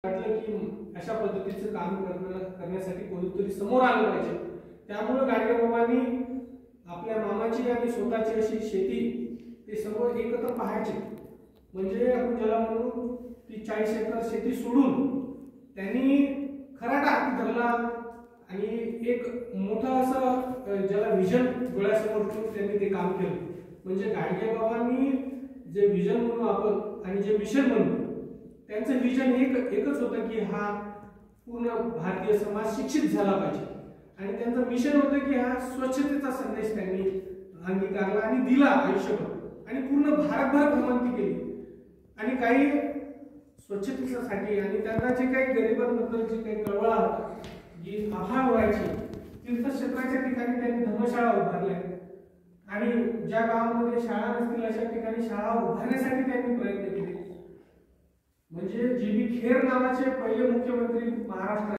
वाटलं की अशा पद्धतीचं काम करण्यासाठी कोणीतरी समोर आलं पाहिजे। त्यामुळे गाडगेबाबांनी आपल्या मामाची आणि स्वतःची अशी शेती ते सर्व एकत्र पाहायचे। म्हणजे आपण ज्याला म्हणू ती 40 एकर शेती सोडून त्यांनी खराटा हाती धरला आणि एक मोठं असं ज्याला विजन डोळ्यासमोर ठेवून त्यांनी ते काम केलं। म्हणजे गाडगेबाबांनी जे विजन म्हणू आपण आणि जे मिशन म्हणू त्यांचं विजन एकच होतं की हा पूर्ण भारतीय समाज शिक्षित झाला पाहिजे आणि त्यांचं मिशन होतं की हा स्वच्छतेचा संदेश त्यांनी अंगीकारला आणि दिला आयुष्यभर आणि पूर्ण भारतभर भ्रमंती केली आणि काही स्वच्छतेसाठी आणि त्यांना जे काही गरिबांबद्दल जे काही कळवळा होता जी आभार व्हायची तीर्थक्षेत्राच्या ठिकाणी त्यांनी धर्मशाळा उभारल्या आणि ज्या गावामध्ये शाळा नसतील अशा ठिकाणी शाळा उभारण्यासाठी त्यांनी प्रयत्न केले। म्हणजे जी बी खेर नावाचे पहिले मुख्यमंत्री महाराष्ट्र